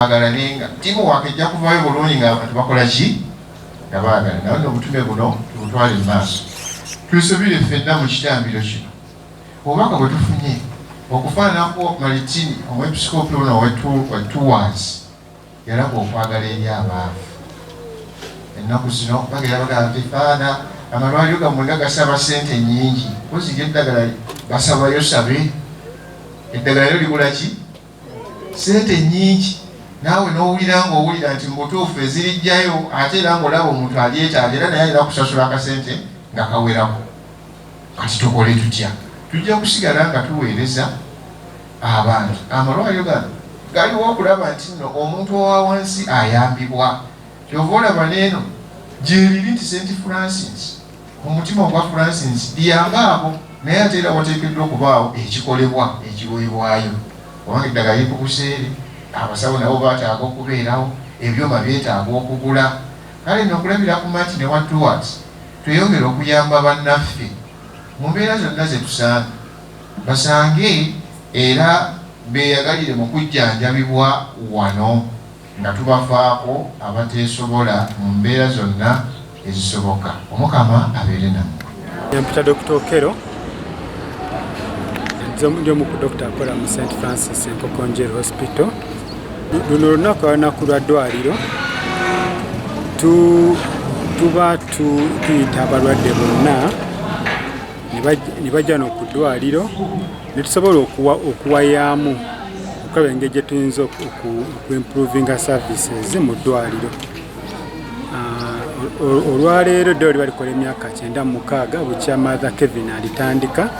Agalanenga timu wakijja kuvayo bulungi ng'abantu bakola ki nga baagala naye obutume buno tubutwale mu maaso tulusubire ffenna mu kitambiro kino obubaka bwe tufunye okufaananako Malitini omwepisikoopi ono wetuwazi yalaba okwagala eri abaavu ennaku zino bagera bagala bifaana amalwaliro gammwe nga gasaba ssente nnyingi kozirya eddagala basabayo sabe eddagala lyo ligula ki ssente nnyingi nawe n'owulira ng'owulira nti mubutuufu ezirijjayo ate era ng'olaba omuntu alyetaaga era naye alina kusasula akasente nga kawerako kati tukole tutya tujja kusigala nga tuweereza abantu amalwaliro gano galiwo okulaba nti nno omuntu owa wansi ayambibwa kyova olaba neeno gyeriri nti St. Francis omutima ogwa Francis liyamba abo naye ate era wateekeddwa okubaawo ekikolebwa ekiweebwayo kubanga eddagala liri ku buseere abasawo nabo baataaga okubeerawo ebyuma byetaaga okugula kale nokulabira ku mati ne watuwati tweyongera okuyamba bannaffe mu mbeera zonna ze tusaana basange era beeyagalire mu kujjanjabibwa wano nga tubafaako abateesobola mu mbeera zonna ezisoboka. Omukama abeere nammwe. Mpita Dr. Okello ndi omu ku dokita akola mu St. Francis Nkokonjeru Hospital. Luno olunaku olunaku lwa ddwaliro tuba tuyita abalwadde bonna ne bajja ku ddwaliro ne tusobola okuwayaamu okulaba engeri gye tuyinza okuimprovinga services mu ddwaliro. Olwaleero eddwaliro balikola emyaka 96 bukya Mother Kevin alitandika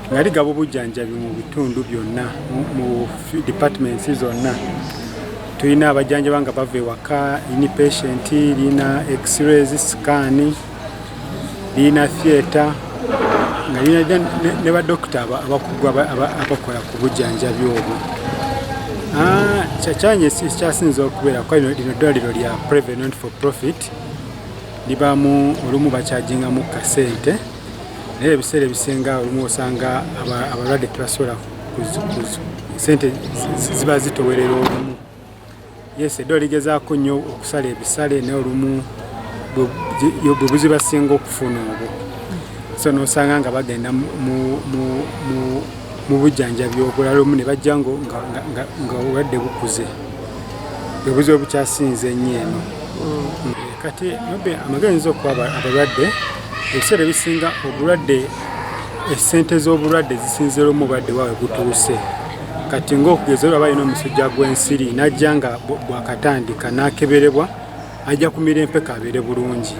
nga ligaba obujjanjabi mu bitundu byonna mu departments zonna. Tulina abajjanjaba nga bava ewaka, inpatient, lina x-rays, scan, lina theatre, nga lina ne badokita abakola ku bujjanjabi obwo. Kyakyanyi kyasinza okubeera kwa lino ddwaliro lya private not for profit libamu olumu bakyajingamu kasente naye ebiseera ebisinga olumu osanga abalwadde tebasobola sente ziba zitowerera olumu. Yes, eddwaliro ligezaako nnyo okusala ebisale naye olumu bwe buzibasinga okufuna obwo. So nosanga nga bagenda mu bujjanjabi obulala omu ne bajja nga obulwadde bukuze obuzibu bukyasinze ennyo eno. Kati amagenzo okuwa abalwadde ebiseera ebisinga obulwadde esente z'obulwadde zisinzira omulwadde waabwe butuuse. Kati ng'okugeza olwo balina omusujja gw'ensiri n'ajja nga bwakatandika n'akeberebwa ajja kumira empeka abeere bulungi.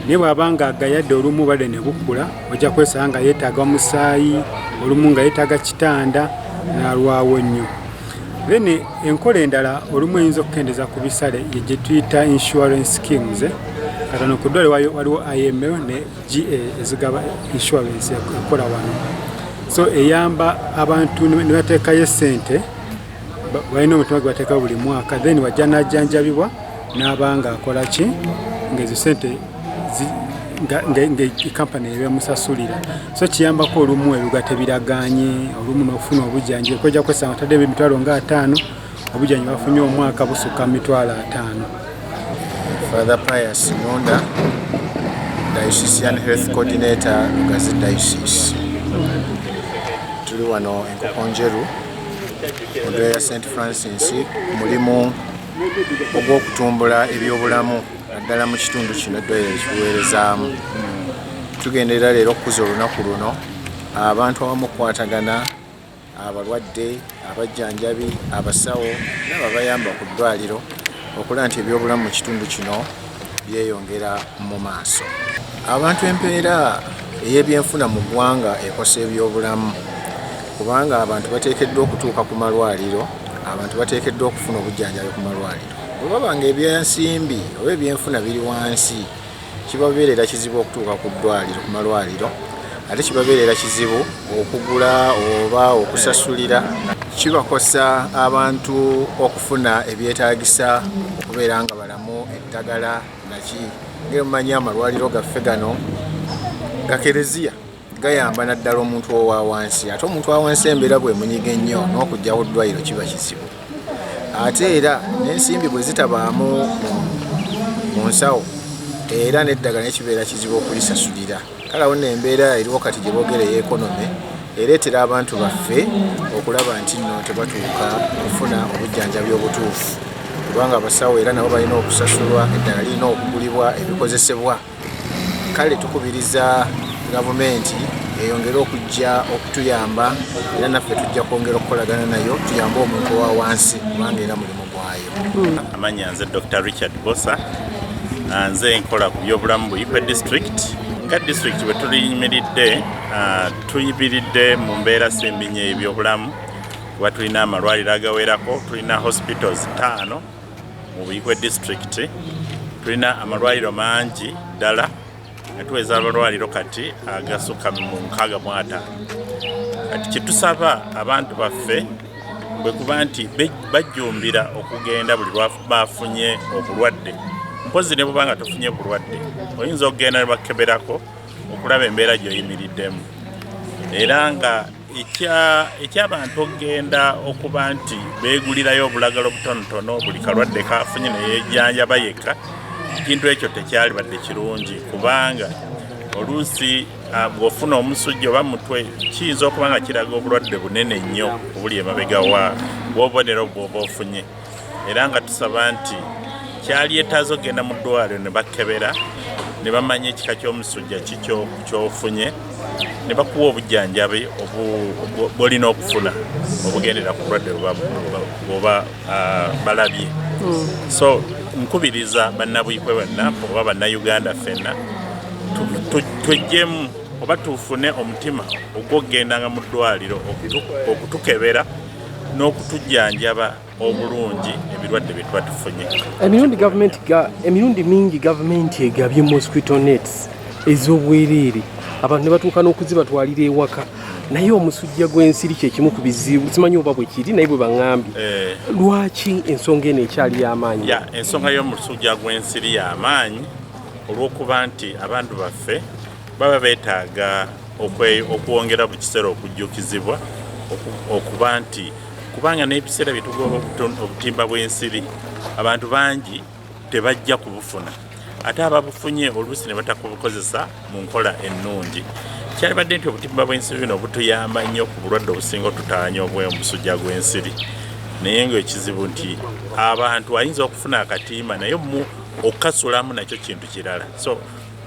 Naye bw'aba nga agayadde olumu badde ne bukula ojja kwesanga nga yeetaaga musaayi olumu nga yeetaaga kitanda n'alwawo nnyo. Then enkola endala olumu eyinza okukendeeza ku bisale gye tuyita insurance schemes. Katono ku ddwaliro waliwo IML ne GA ezigaba insurance ekola wano. So eyamba abantu ne bateekayo ssente balina omutima gwe bateekayo buli mwaka then wajja n'ajjanjabibwa n'aba nga akola ki ng'ezo ssente ng'ekampani ebemusasulira. So kiyambako olumu ebiga tebiraganye olumu n'okufuna obujjanjabi kojja kwesanga tadde emitwalo nga 5 obujjanjabi bafunye omwaka busukka mitwalo 5. Father Pius Nonda, Diocesan Health Coordinator, Lugazi Diocese. Tuli wano Nkokonjeru, mu ya St. Francis, mulimu ogw'okutumbula eby'obulamu naddala mu kitundu kino eddwaliro ekiweerezaamu. Tugenderera leero okukuza olunaku luno abantu awamu okukwatagana abalwadde, abajjanjabi, abasawo n'ababayamba ku ddwaliro okulaba nti ebyobulamu mu kitundu kino byeyongera mu maaso. Abantu empeera ey'ebyenfuna mu ggwanga ekosa ebyobulamu kubanga abantu bateekeddwa okutuuka ku malwaliro, abantu bateekeddwa okufuna obujjanjabi ku malwaliro. Olwaba nga ebyensimbi oba ebyenfuna biri wansi kibabeerera kizibu okutuuka ku ddwaliro ku malwaliro ate kibabeerera kizibu okugula oba okusasulira. Kibakosa abantu okufuna ebyetaagisa okubeera nga balamu eddagala naki. Ng'emumanyi amalwaliro gaffe gano gakereziya gayamba naddala omuntu owa wansi ate omuntu owa wansi embeera bwe munyiga ennyo n'okujja ku ddwaliro kiba kizibu. ate era n'ensimbi bwe zitabaamu mu nsawo era n'eddagala nekibeera kizibu okulisasulira. Kale awo nno embeera eriwo kati gye boogera ey'ekonomi ereetera abantu baffe okulaba nti nno tebatuuka okufuna obujjanjabi obutuufu, kubanga abasawo era nabo balina okusasulwa, eddagala lirina okugulibwa, ebikozesebwa. Kale tukubiriza gavumenti eyongere okujja okutuyamba era naffe tujja kwongera okukolagana nayo tuyambe omuntu owa wansi kubanga era mulimu gwayo. Amanya nze Dr. Richard Bosa, nze nkola ku by'obulamu buyikwe district. Nga district bwe tuliyimiridde tuyibiridde mu mbeera simbi nnyo ebyobulamu kuba tulina amalwaliro agawerako, tulina hospitals 5 mu buyikwe district, tulina amalwaliro mangi ddala nga tuweza amalwaliro kati agasukka mu 65. Kati kyetusaba abantu baffe bwe kuba nti bajjumbira okugenda buli lwabafunye obulwadde, mpozi ne bubanga tofunye bulwadde oyinza okugenda ne bakeberako okulaba embeera gy'oyimiriddemu. Era nga ekyabantu okugenda okuba nti beegulirayo obulagala obutonotono buli kalwadde kafunye neyejjanjaba yekka, ekintu ekyo tekyalibadde kirungi kubanga oluusi bw'ofuna omusujja oba mutwe kiyinza okuba nga kiraga obulwadde bunene nnyo obuli emabega bw'obubonero bw'oba ofunye. Era nga tusaba nti kyali etaaza okgenda mu ddwaliro ne bakebera ne bamanya ekika ky'omusujja kikyo ky'ofunye ne bakuwa obujjanjabi bw'olina okufuna obugendera ku bulwadde bw'oba balabye. So nkubiriza bannabuyikwe bonna oba bannayuganda ffenna twejjemu oba tufune omutima ogw'okgendanga mu ddwaliro okutukebera n'okutujjanjaba obulungi ebirwadde bye tuba tufunye. Emirundi mingi gavumenti egabye mosquito nets ez'obwereere abantu ne batuuka n'okuzibatwalira ewaka, naye omusujja gw'ensiri kyekimu ku bizibu simanyi oba bwe kiri naye bwe baŋŋambye. Lwaki ensonga eno ekyali y'amaanyi? Ensonga y'omusujja gw'ensiri y'amaanyi olw'okuba nti abantu baffe baba beetaaga okwongera buli kiseera okujjukizibwa okuba nti kubanga n'ebiseera bye tugoba obutimba bw'ensiri abantu bangi tebajja kubufuna, ate ababufunye oluusi ne batakubukozesa mu nkola ennungi. Kyalibadde nti obutimba bw'ensiri bino butuyamba nnyo ku bulwadde obusinga otutaanya obw'omusujja gw'ensiri, naye ng'ekizibu nti abantu ayinza okufuna akatimba naye okukasulamu nakyo kintu kirala. So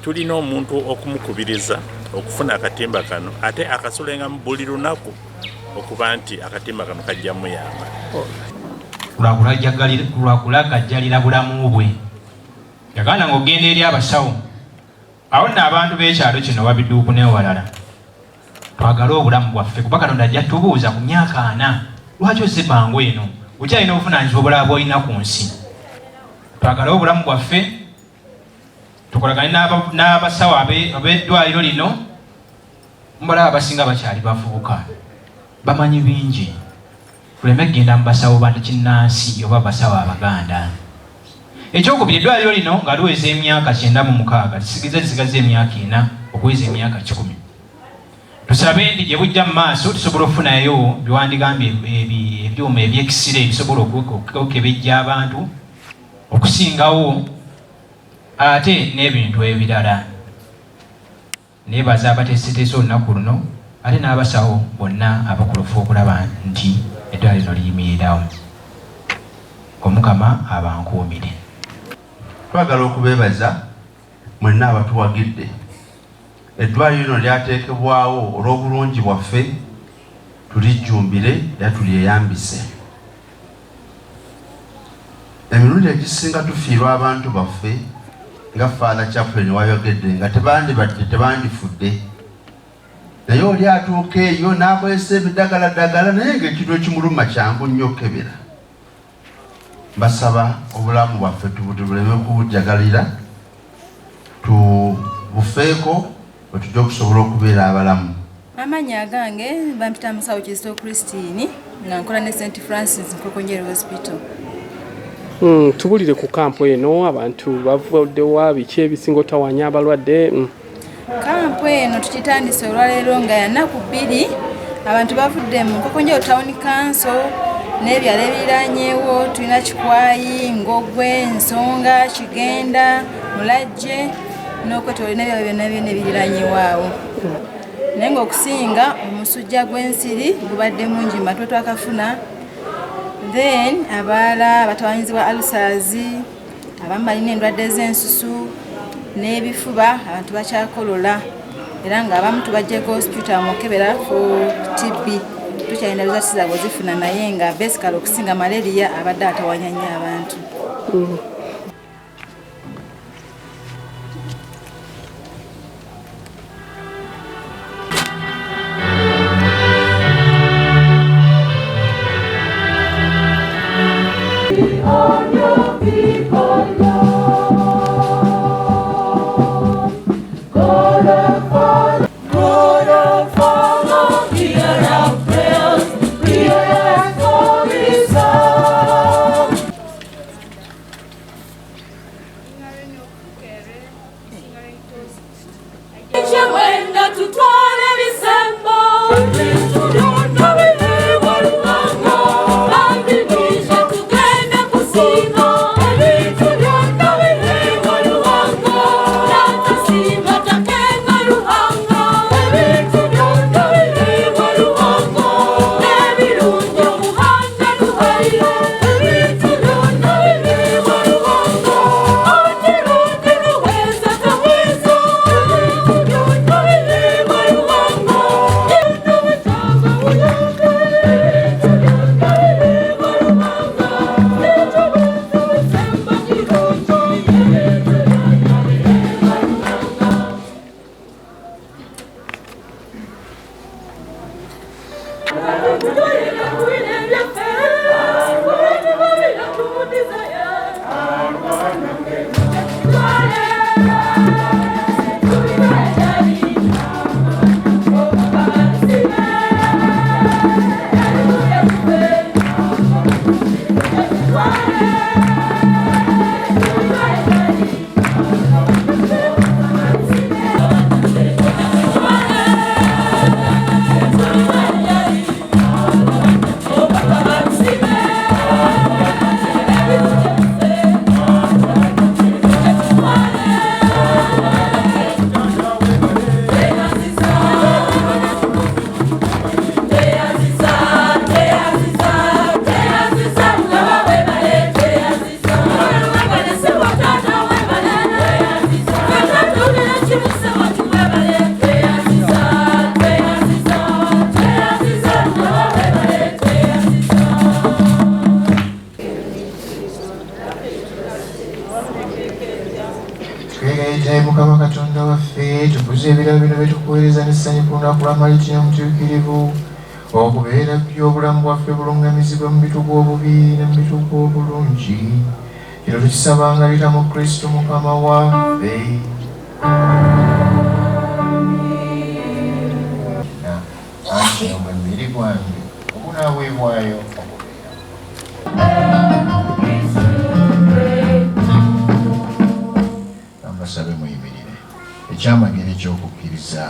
tulina omuntu okumukubiriza okufuna akatimba kano ate akasulenga mu buli lunaku okuba nti akatimba kano kajja muyamba lwakulagajjalira bulamu bwe. Yaganda ng'ogenda eri abasawo awo nno abantu b'ekyalo kino wabiduuku n'ewalala twagale obulamu bwaffe kuba Katonda ajja tubuuza ku myaka 4 lwaki osibangu eno okyalina obuvunaanyizibwa obulala bw'olina ku nsi. Twagale obulamu bwaffe tukolagane n'abasawo ab'eddwaliro lino, mubalaba abasinga bakyali bavubuka bamanyi bingi, tuleme kgenda mu basawo bannakinnansi oba basawo abaganda. Ekyokubiri eddwaliro lino nga liweza emyaka 96 lisigaza emyaka 4 okuweza emyaka 10. Tusabe ndi gye bujja mu maaso tusobola okufunayo biwandigambye ebyuma ebyekisire ebisobola okukebejja abantu okusingawo ate n'ebintu ebirala. Nebaza abateeseteese olunaku luno ate n'abasawo bonna abakulufu okulaba nti eddwaliro liyimirirawo. Omukama abankuumire. Twagala okubeebaza mwenna abatuwagidde. Eddwaliro lino lyateekebwawo olw'obulungi bwaffe, tulijjumbire era tulyeyambise. Emirundi egisinga tufiirwa abantu baffe nga Father Chaplain wayogedde nga tebandibadde tebandifudde, naye oli atuuka eyo n'akozesa ebiddagala naye ng'ekintu ekimuluma kyangu nnyo okukebera. Basaba obulamu bwaffe tubuleme kubujjagalira, tubufeeko bwe tujja okusobola okubeera abalamu. Amanya agange bampita Musawo Christine Kizito nga nkola ne St. Francis Nkokonjeru Hospital. Tubulire ku kampo eno abantu bavuddewa biki ebisinga otawanya abalwadde? Kampo eno tukitandise olwaleero nga ya nnaku 2 abantu bavudde mu Nkokonjeru Town Council, n'ebyalo ebiriranyeewo tulina Kikwayi, Ngogwe, Ensonga, Kigenda, Mulajje n'okwetoolera n'ebyalo byonna byonna ebiriranyeewo awo. Naye ng'okusinga omusujja gw'ensiri gubadde mungi mu matu twakafuna. Then abalala abatawanyizibwa ulcers, abamu balina endwadde z'ensusu n'ebifuba, abantu bakyakolola era ng'abamu tubaggyeko hospital mukebera for TB. Tukyalina results zaabwe zifuna naye nga basically okusinga malaria abadde atawanya nnyo abantu. Mukama Katonda waffe tukuze ebirabo bino byetukuweereza n'essanyu ku lunaku lw'amalitiya omutuukirivu okubeera by'obulamu bwaffe bulungamizibwa mu bitugu obubi ne mu bitugu obulungi. Kino tukisabanga lita mu Kristo Mukama waffe. Anti omwe mmiri gwange ogunaaweebwayo basabe muyimirire ekyamagero ekyokukkiriza.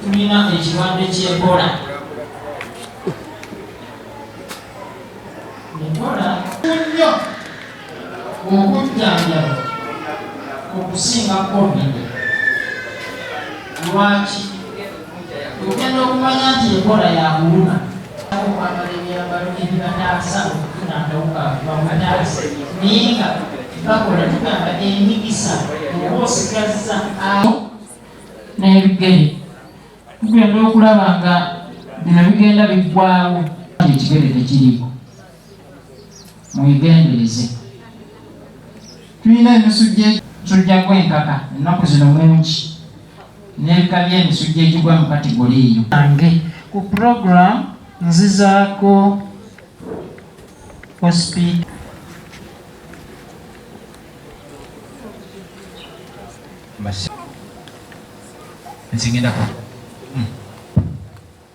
tulina ekirwadde ky'Ebola. Ebola nnyo okujjanjaba okusinga COVID. Lwaki? Ogenda okumanya nti Ebola yakuluma okwambala ebyambalo ebibataasa okufuna akawuka bamutaasa naye nga bakola tugamba emigisa obaosigazza awo n'ebigere. Tugenda okulaba nga bino bigenda biggwaawo, ekigere tekiriiko. Muyigendereze. Tulina emisujja gw'enkaka ennaku zino mungi n'ebika by'emisujja egigwa mu kategori eyo. Ku program nzizaako hospital nzigenda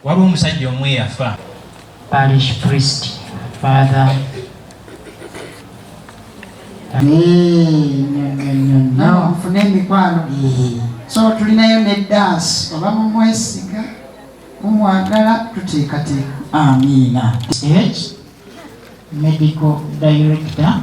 waliwo omusajja omwe yafa parish priest father nfune emikwano. So tulinayo ne dance oba mumwesiga mumwagala tuteekateeka. Amiina. Medical director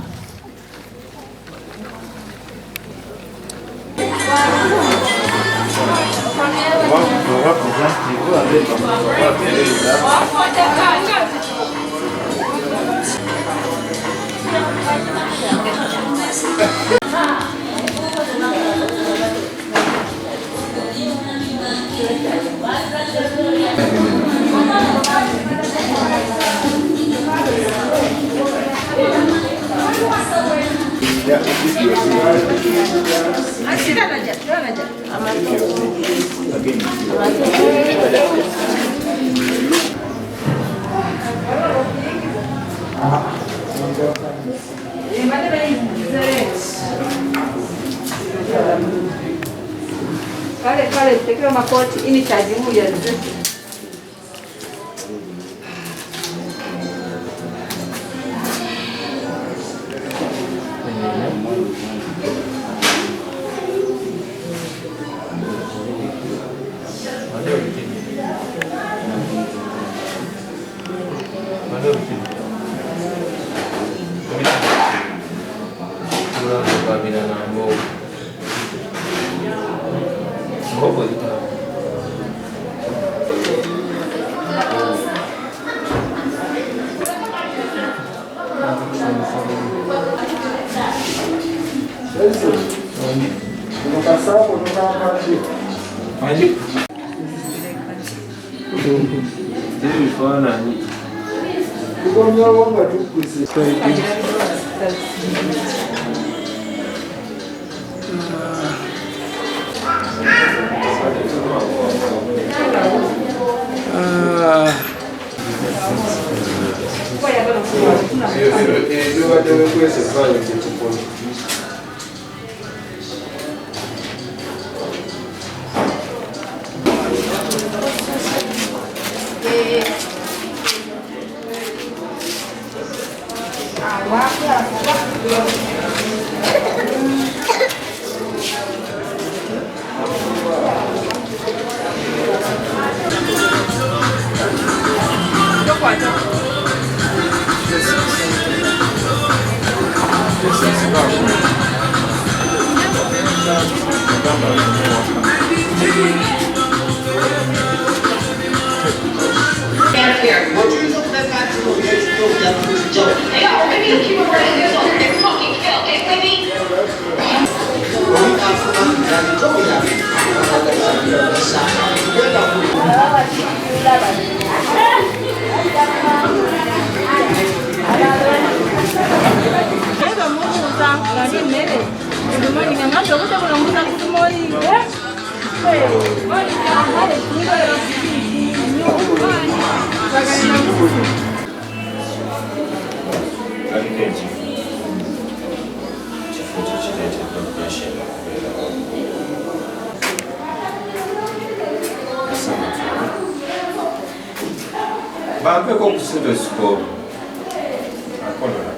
Kale, tekera makoti ini chajimu ya zetu. Bampeko ku stethoscope. Akolora.